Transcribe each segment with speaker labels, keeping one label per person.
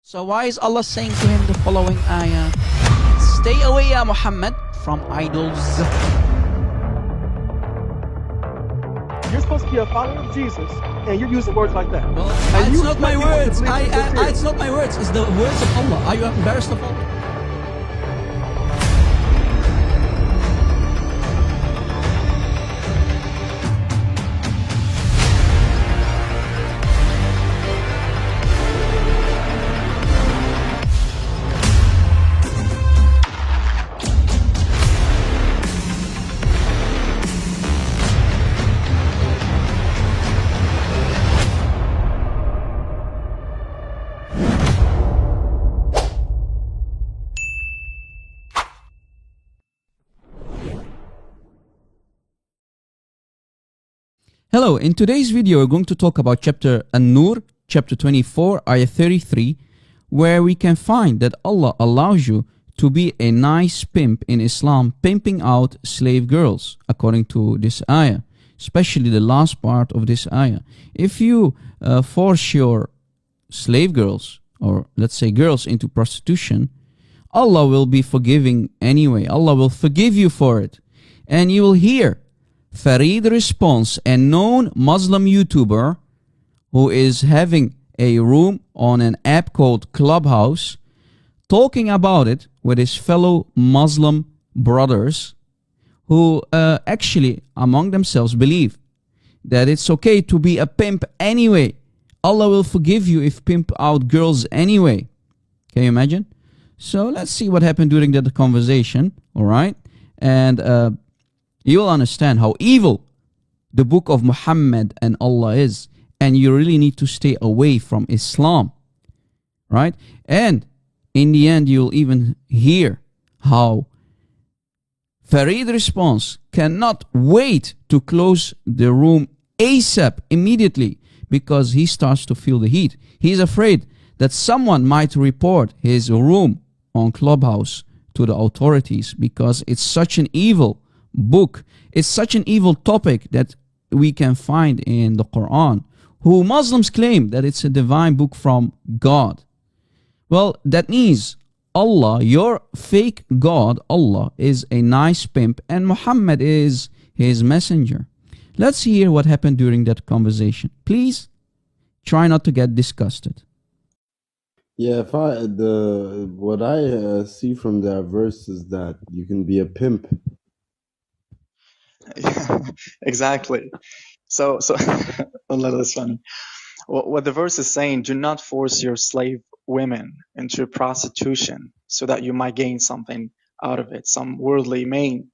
Speaker 1: So why is Allah saying to him the following ayah? Stay away, Ya Muhammad, from idols.
Speaker 2: You're supposed to be a follower of Jesus, and you're using words like that.
Speaker 1: Well,
Speaker 2: And
Speaker 1: it's
Speaker 2: you
Speaker 1: not my
Speaker 2: expect people to
Speaker 1: words.
Speaker 2: believe you're sincere.
Speaker 1: It's not my words. It's the words of Allah. Are you embarrassed of Allah? Hello, in today's video we're going to talk about chapter An-Nur, chapter 24, ayah 33, where we can find that Allah allows you to be a nice pimp in Islam, pimping out slave girls, according to this ayah, especially the last part of this ayah. If you force your slave girls, or let's say girls, into prostitution, Allah will be forgiving anyway. Allah will forgive you for it. And you will hear Farid Response, a known Muslim YouTuber who is having a room on an app called Clubhouse, talking about it with his fellow Muslim brothers who actually among themselves believe that it's okay to be a pimp anyway. Allah will forgive you if pimp out girls anyway. Can you imagine? So let's see what happened during that conversation, all right? And you will understand how evil the book of Muhammad and Allah is. And you really need to stay away from Islam. Right? And in the end, you'll even hear how Farid Response cannot wait to close the room ASAP, immediately, because he starts to feel the heat. He's afraid that someone might report his room on Clubhouse to the authorities, because it's such an evil book. It's such an evil topic that we can find in the Quran, who Muslims claim that it's a divine book from God. Well, that means Allah, your fake God, Allah, is a nice pimp and Muhammad is his messenger. Let's hear what happened during that conversation. Please try not to get disgusted.
Speaker 3: Yeah, what I see from that verse is that you can be a pimp.
Speaker 4: Yeah, exactly. So Allah, that's funny. What the verse is saying: do not force your slave women into prostitution, so that you might gain something out of it, some worldly gain.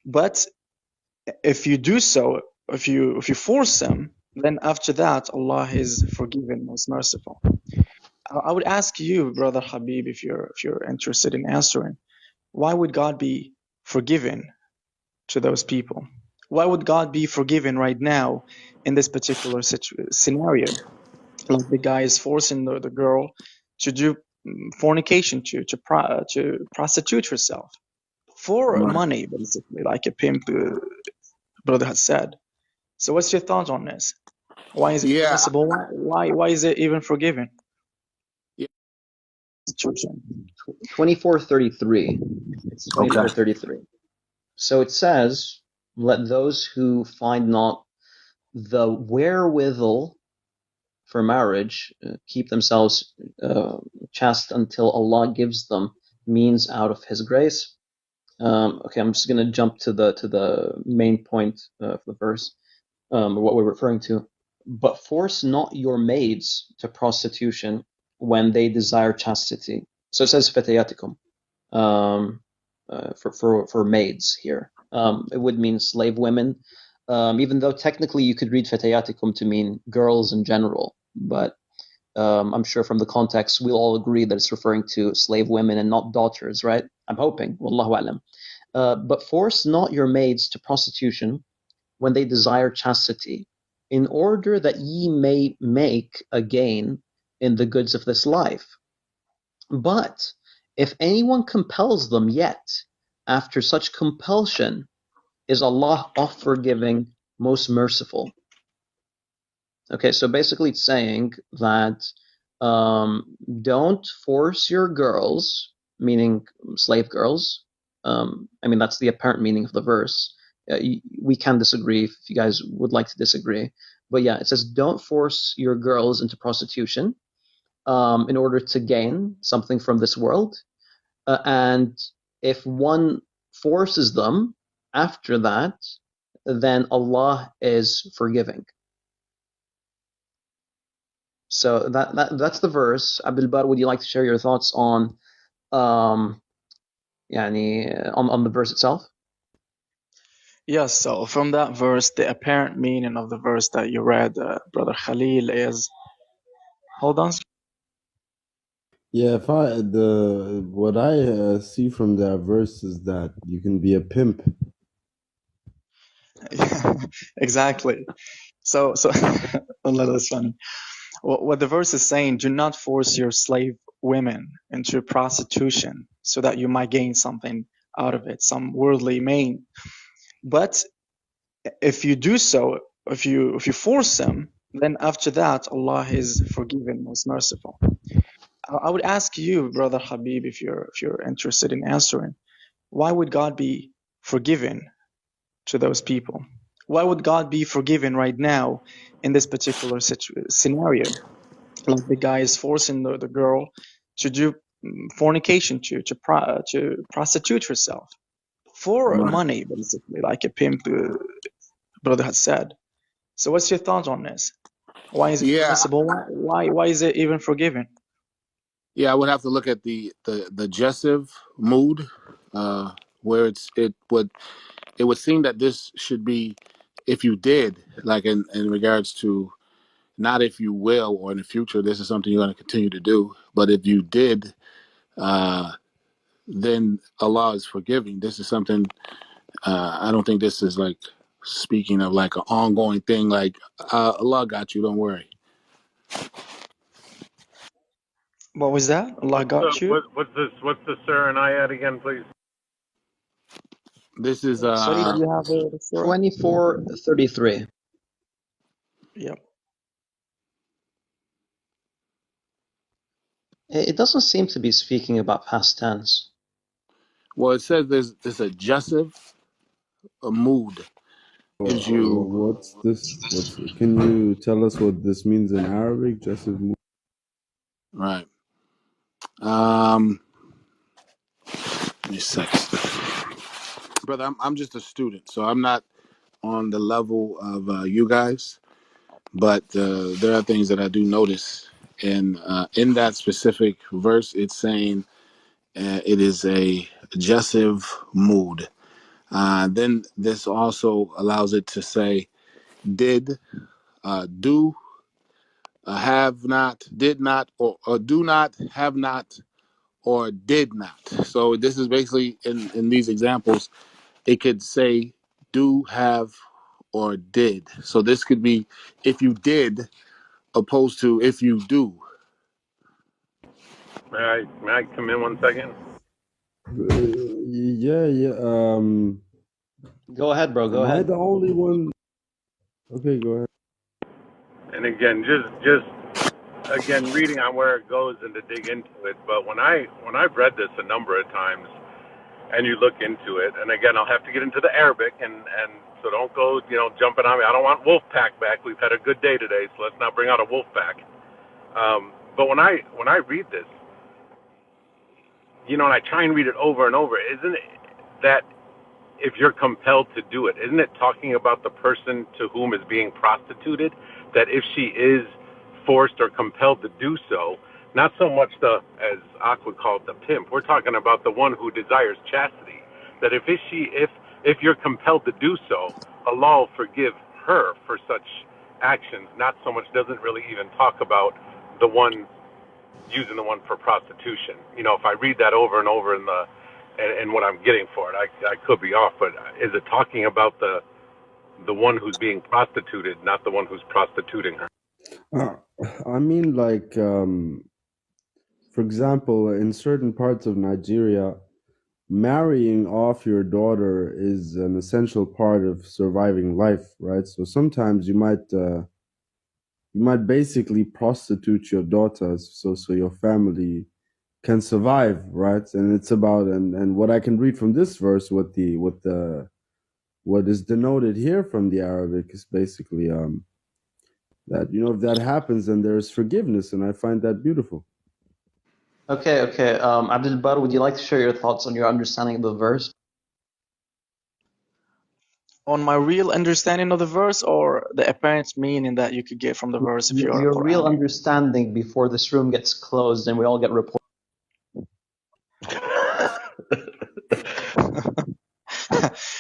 Speaker 4: But if you do so, if you force them, then after that, Allah is forgiving, most merciful. I would ask you, brother Habib, if you're interested in answering, why would God be forgiving to those people? Why would God be forgiving right now in this particular scenario? Like the guy is forcing the girl to do fornication, to prostitute herself for money, basically, like a pimp brother has said. So what's your thoughts on this? Why is it permissible? Why is it even forgiven?
Speaker 5: 24:33. It's 24:33. So it says, let those who find not the wherewithal for marriage keep themselves chaste until Allah gives them means out of His grace. Okay, I'm just going to jump to the main point of the verse, what we're referring to. But force not your maids to prostitution when they desire chastity. So it says fatayatikum for maids here. It would mean slave women, even though technically you could read fatayatikum to mean girls in general. But I'm sure from the context we'll all agree that it's referring to slave women and not daughters, right? I'm hoping. Wallahu alam. But force not your maids to prostitution when they desire chastity, in order that ye may make a gain in the goods of this life. But if anyone compels them, yet after such compulsion is Allah oft-forgiving, most merciful. Okay, so basically it's saying that Don't force your girls, meaning slave girls. I mean, that's the apparent meaning of the verse. We can disagree if you guys would like to disagree. But yeah, it says, don't force your girls into prostitution in order to gain something from this world. And if one forces them after that, then Allah is forgiving. So that's the verse. Abdul Bar, would you like to share your thoughts on on the verse itself?
Speaker 4: Yes, so from that verse, the apparent meaning of the verse that you read, Brother Khalil, is, hold on.
Speaker 3: Yeah, if I the what I see from that verse is that you can be a pimp.
Speaker 4: Exactly. So Allah, that's funny. What the verse is saying, do not force your slave women into prostitution so that you might gain something out of it, some worldly gain. But if you do so, if you force them, then after that, Allah is forgiving, most merciful. I would ask you, Brother Habib, if you're interested in answering, why would God be forgiving to those people? Why would God be forgiving right now in this particular scenario? Like the guy is forcing the girl to do fornication, to prostitute herself for
Speaker 3: Right.
Speaker 4: money, basically, like a pimp, brother has said. So, what's your thoughts on this? Why is it
Speaker 6: Yeah,
Speaker 4: permissible? Why is it even forgiven?
Speaker 6: yeah, I would have to look at the jessive mood, where it would seem that this should be, if you did, like in regards to, not if you will or in the future, this is something you're going to continue to do, but if you did, then Allah is forgiving. This is something, I don't think this is like speaking of like an ongoing thing, like Allah got you, don't worry.
Speaker 4: What was that? Allah got you?
Speaker 7: What's this? What's the sir and ayat again, please?
Speaker 6: This is
Speaker 4: Sorry, do you have the surah?
Speaker 5: 24:33.
Speaker 4: Yep.
Speaker 5: It doesn't seem to be speaking about past tense.
Speaker 6: well, it says there's a jessive, a mood. Gives you
Speaker 3: What's this? Can you tell us what this means in Arabic? Jessive mood.
Speaker 6: right. Give me a second, brother. I'm just a student, so I'm not on the level of you guys. But there are things that I do notice, and in that specific verse, it's saying it is a jessive mood. Then this also allows it to say did, do, have not, did not, or do not, have not, or did not. So this is basically in these examples, it could say do, have, or did. So this could be if you did opposed to if you do.
Speaker 7: May I come in 1 second?
Speaker 3: Yeah.
Speaker 5: Go ahead, bro. Go
Speaker 3: Am I
Speaker 5: ahead.
Speaker 3: the only one? Okay, go ahead.
Speaker 7: And again, just again reading on where it goes and to dig into it. But when I've read this a number of times, and you look into it, and again, I'll have to get into the Arabic, and so don't go jumping on me. I don't want wolf pack back. We've had a good day today, so let's not bring out a wolf pack. But when I read this, and I try and read it over and over, isn't it that if you're compelled to do it, isn't it talking about the person to whom is being prostituted? That if she is forced or compelled to do so, not so much as Ak would call it, the pimp. We're talking about the one who desires chastity. That if you're compelled to do so, Allah will forgive her for such actions. Not so much, doesn't really even talk about the one using the one for prostitution. If I read that over and over and what I'm getting for it, I could be off, but is it talking about the one who's being prostituted, not the one who's prostituting her?
Speaker 3: I mean, like, for example, in certain parts of Nigeria, marrying off your daughter is an essential part of surviving life, right? So sometimes you might you might basically prostitute your daughters so your family can survive, right? And it's about and what I can read from this verse, what is denoted here from the Arabic is basically that if that happens, then there is forgiveness, and I find that beautiful.
Speaker 5: Okay. Abdul Bar, would you like to share your thoughts on your understanding of the verse?
Speaker 4: On my real understanding of the verse, or the apparent meaning that you could get from the verse if you're a
Speaker 5: Your real
Speaker 4: Quranic?
Speaker 5: understanding before this room gets closed and we all get reported.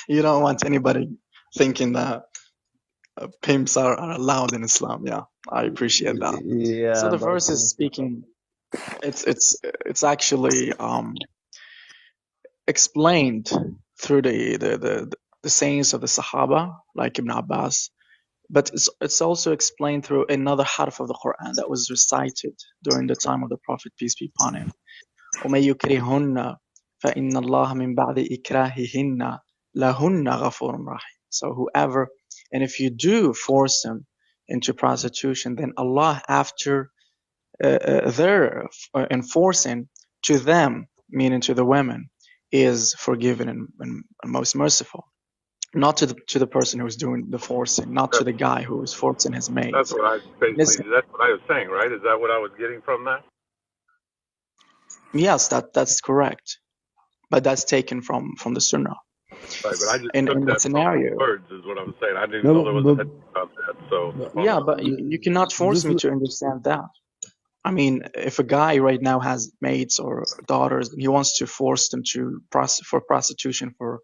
Speaker 4: You don't want anybody thinking that pimps are allowed in Islam. Yeah, I appreciate that.
Speaker 5: Yeah.
Speaker 4: So the verse is speaking. It's actually explained through the sayings of the Sahaba, like Ibn Abbas, but it's also explained through another harf of the Quran that was recited during the time of the Prophet, peace be upon him. وَمَن يُكْرِهُنَّ فَإِنَّ اللَّهَ مِن بَعْدِ إِكْرَاهِهِنَّ لَهُنَّ غَفُورٌ رَحِيمٌ. So whoever, and if you do force them into prostitution, then Allah, after their enforcing to them, meaning to the women, is forgiving and most merciful. Not to the person who's doing the forcing, not to the guy who is forcing his maids.
Speaker 7: That's what I was saying, right? Is that what I was getting from that?
Speaker 4: Yes, that's correct, but that's taken from the Sunnah.
Speaker 7: Right, but I just
Speaker 4: in
Speaker 7: took
Speaker 4: the
Speaker 7: that
Speaker 4: scenario.
Speaker 7: from words is what I was saying. I didn't know there was a hadith about that. So
Speaker 4: Yeah, but you cannot force me to understand that. I mean, if a guy right now has maids or daughters, he wants to force them to for prostitution for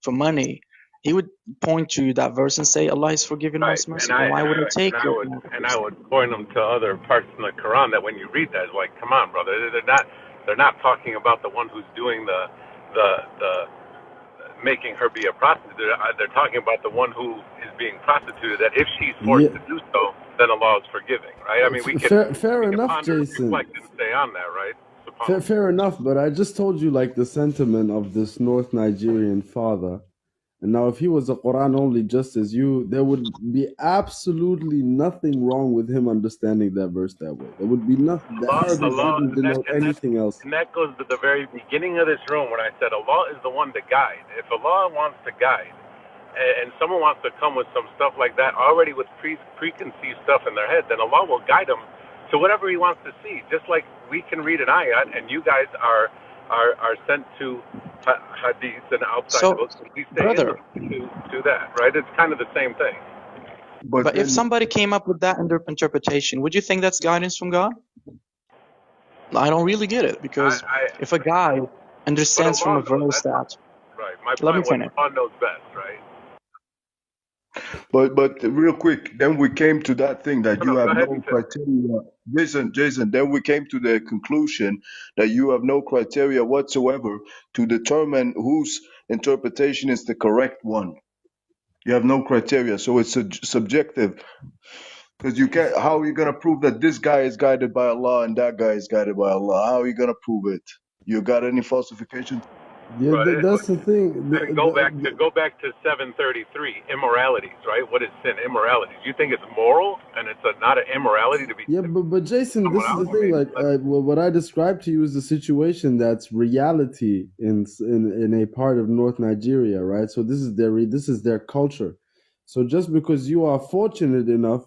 Speaker 4: money, he would point to that verse and say, Allah is forgiving most merciful. Why would I take it?
Speaker 7: And I would point them to other parts in the Quran that when you read that, it's like, come on, brother, they're not talking about the one who's doing the making her be a prostitute. They're talking about the one who is being prostituted, that if she's forced to do so, then Allah is forgiving, right? I mean, we can
Speaker 3: fair enough, Jason.
Speaker 7: Reflect and stay on that, right?
Speaker 3: Fair enough, but I just told you like the sentiment of this North Nigerian father. And now if he was a Quran only just as you, there would be absolutely nothing wrong with him understanding that verse that way. There would be nothing. The Arabic wouldn't denote anything else.
Speaker 7: And that goes to the very beginning of this room when I said Allah is the one to guide. If Allah wants to guide, and someone wants to come with some stuff like that already with preconceived stuff in their head, then Allah will guide them to whatever He wants to see. Just like we can read an ayat, and you guys are sent to hadith and outside books. We stay
Speaker 4: brother,
Speaker 7: to that, right? It's kind of the same thing.
Speaker 4: But if somebody came up with that interpretation, would you think that's guidance from God? I don't really get it, because if a guy understands from a verse that,
Speaker 7: right, my
Speaker 4: let me
Speaker 7: point
Speaker 4: finish.
Speaker 7: was Allah knows best, right?
Speaker 8: But real quick, then we came to that thing that you have no criteria. Jason, then we came to the conclusion that you have no criteria whatsoever to determine whose interpretation is the correct one. You have no criteria, so it's subjective. Because you can't. How are you gonna prove that this guy is guided by Allah and that guy is guided by Allah? How are you gonna prove it? You got any falsification?
Speaker 3: Yeah,
Speaker 7: right.
Speaker 3: That's the thing.
Speaker 7: Go back to 733 immoralities, right? What is sin? Immorality. You think it's moral and it's not an immorality to be?
Speaker 3: Yeah, but Jason, this is the thing. Like, what I described to you is the situation that's reality in a part of North Nigeria, right? So this is their culture. So just because you are fortunate enough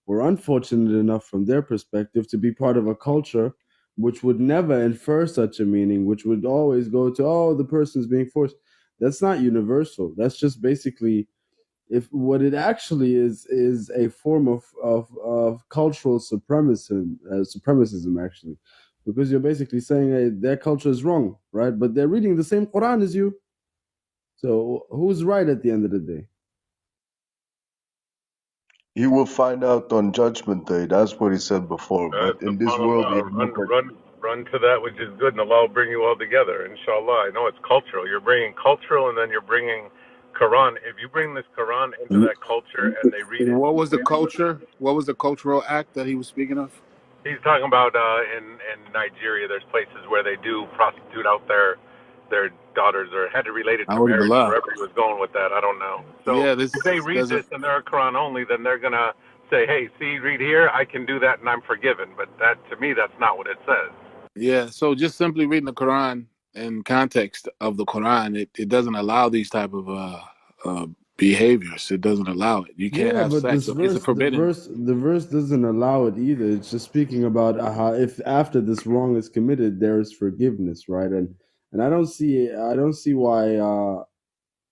Speaker 3: or unfortunate enough from their perspective to be part of a culture which would never infer such a meaning, which would always go to, oh, the person's being forced. That's not universal. That's just basically, if what it actually is a form of cultural supremacism actually, because you're basically saying, hey, their culture is wrong, right? But they're reading the same Quran as you. So who's right at the end of the day?
Speaker 8: You will find out on Judgment Day. That's what he said before. But in this world,
Speaker 7: run to that which is good, and Allah will bring you all together. Inshallah. I know it's cultural. You're bringing cultural, and then you're bringing Quran. If you bring this Quran into that culture and they read it,
Speaker 6: what was the culture? What was the cultural act that he was speaking of?
Speaker 7: He's talking about in Nigeria. There's places where they do prostitute out their daughters, or had to relate it to marriage. Wherever he was going with that, I don't know. So
Speaker 6: yeah,
Speaker 7: if they read this and they're Quran only, then they're gonna say, hey, see, read here, I can do that and I'm forgiven. But that, to me, that's not what it says.
Speaker 6: Yeah, so just simply reading the Quran in context of the Quran, it doesn't allow these type of behaviors. It doesn't allow it. You can't
Speaker 3: Yeah,
Speaker 6: have
Speaker 3: but
Speaker 6: sex.
Speaker 3: this
Speaker 6: So it's a
Speaker 3: verse,
Speaker 6: forbidden.
Speaker 3: the verse doesn't allow it either. It's just speaking about how if after this wrong is committed, there is forgiveness, right? And I don't see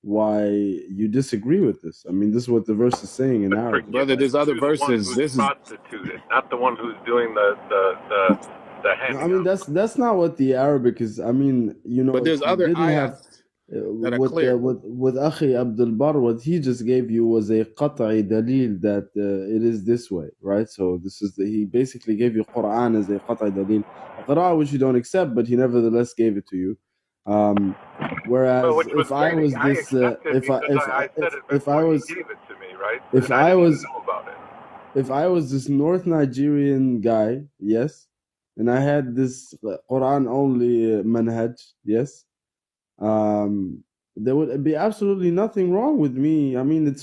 Speaker 3: why you disagree with this. I mean, this is what the verse is saying in
Speaker 7: But
Speaker 3: Arabic.
Speaker 6: Brother,
Speaker 7: forgiveness
Speaker 6: there's other
Speaker 7: to the one
Speaker 6: verses.
Speaker 7: who's
Speaker 6: This is,
Speaker 7: prostituted, not the one who's doing the
Speaker 3: No, I
Speaker 7: handing
Speaker 3: mean
Speaker 7: out.
Speaker 3: that's not what the Arabic is. I mean,
Speaker 6: but there's
Speaker 3: he
Speaker 6: other
Speaker 3: didn't have
Speaker 6: ayats that are clear.
Speaker 3: with Akhi Abdul Bar. What he just gave you was a qat'i dalil that it is this way, right? So this is he basically gave you Quran as a qat'i dalil, a qira'ah which you don't accept, but he nevertheless gave it to you.
Speaker 7: Well,
Speaker 3: Whereas
Speaker 7: which was
Speaker 3: if I
Speaker 7: great.
Speaker 3: was
Speaker 7: I
Speaker 3: this,
Speaker 7: accepted because I said it
Speaker 3: if I
Speaker 7: before he
Speaker 3: was
Speaker 7: gave it to me, right?
Speaker 3: if
Speaker 7: And I
Speaker 3: I
Speaker 7: didn't even
Speaker 3: was
Speaker 7: know about it.
Speaker 3: if I was this North Nigerian guy, yes, and I had this Quran only manhaj, yes, there would be absolutely nothing wrong with me. I mean,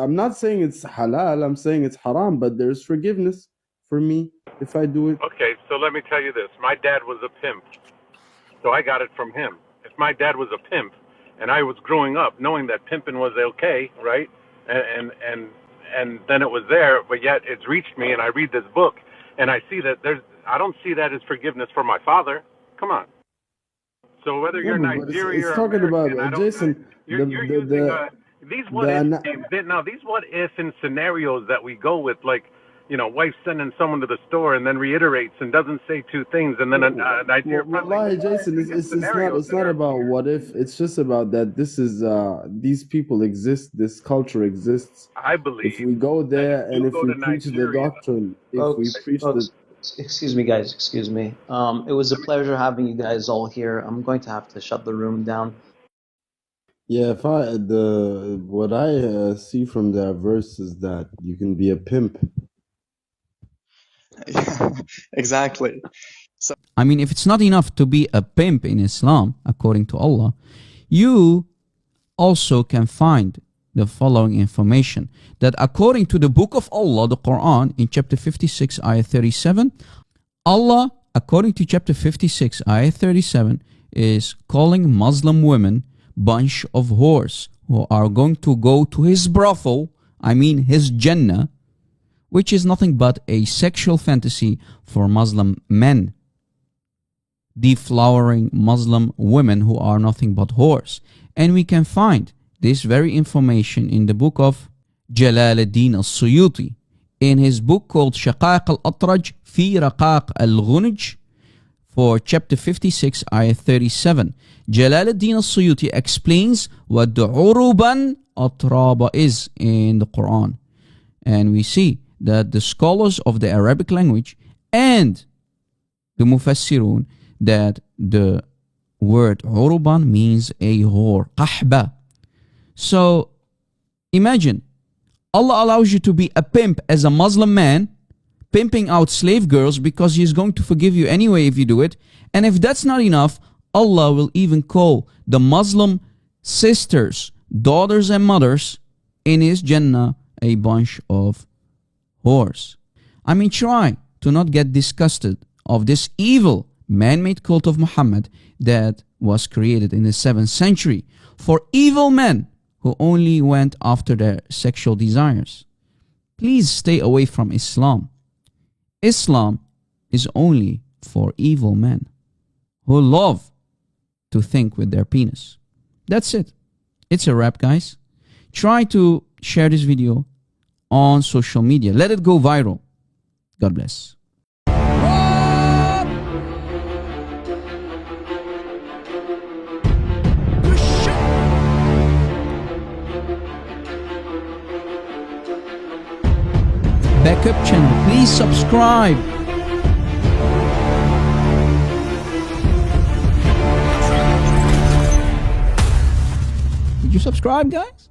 Speaker 3: I'm not saying it's halal, I'm saying it's haram, but there's forgiveness for me if I do it.
Speaker 7: Okay, so let me tell you this. My dad was a pimp, so I got it from him. If my dad was a pimp, and I was growing up knowing that pimping was okay, right? And then it was there, but yet it's reached me, and I read this book, and I see that I don't see that as forgiveness for my father. Come on. So whether
Speaker 3: Yeah,
Speaker 7: you're
Speaker 3: but
Speaker 7: Nigeria
Speaker 3: it's
Speaker 7: or
Speaker 3: talking
Speaker 7: American, I
Speaker 3: about
Speaker 7: don't.
Speaker 3: Jason.
Speaker 7: You're using these what if
Speaker 3: ana-
Speaker 7: games. Now these what if in scenarios that we go with, like, wife sending someone to the store and then reiterates and doesn't say two things, and then Nigeria
Speaker 3: Wallahi, Jason, it's not about what if. It's just about that this is these people exist, this culture exists.
Speaker 7: I
Speaker 3: If
Speaker 7: believe
Speaker 3: we go
Speaker 7: that
Speaker 3: there
Speaker 7: if
Speaker 3: and
Speaker 7: you
Speaker 3: if
Speaker 7: go
Speaker 3: we
Speaker 7: to
Speaker 3: preach the
Speaker 7: Nigeria,
Speaker 3: doctrine,
Speaker 5: Folks, excuse me, guys, excuse me. It was a pleasure having you guys all here. I'm going to have to shut the room down.
Speaker 3: yeah, if what I see from that verse is that you can be a pimp.
Speaker 4: Yeah, exactly.
Speaker 1: I mean, if it's not enough to be a pimp in Islam, according to Allah, you also can find the following information, that according to the book of Allah, the Quran, in chapter 56, ayah 37, Allah, according to chapter 56, ayah 37, is calling Muslim women bunch of whores who are going to go to his brothel, I mean his Jannah, which is nothing but a sexual fantasy for Muslim men, deflowering Muslim women who are nothing but whores. And we can find this very information in the book of Jalaluddin al-Suyuti, in his book called Shaqaq al-Atraj fi Raqaq al-Ghunj, for chapter 56, ayah 37. Jalaluddin al-Suyuti explains what the uruban atraba is in the Quran. And we see that the scholars of the Arabic language and the Mufassirun, that the word uruban means a whore, qahba. So imagine, Allah allows you to be a pimp as a Muslim man, pimping out slave girls because He's going to forgive you anyway if you do it. And if that's not enough, Allah will even call the Muslim sisters, daughters and mothers in His Jannah a bunch of whores. I mean, try to not get disgusted of this evil man-made cult of Muhammad that was created in the 7th century for evil men who only went after their sexual desires. Please stay away from Islam. Islam is only for evil men who love to think with their penis. That's it. It's a wrap, guys. Try to share this video on social media. Let it go viral. God bless. Backup channel, please subscribe. Did you subscribe, guys?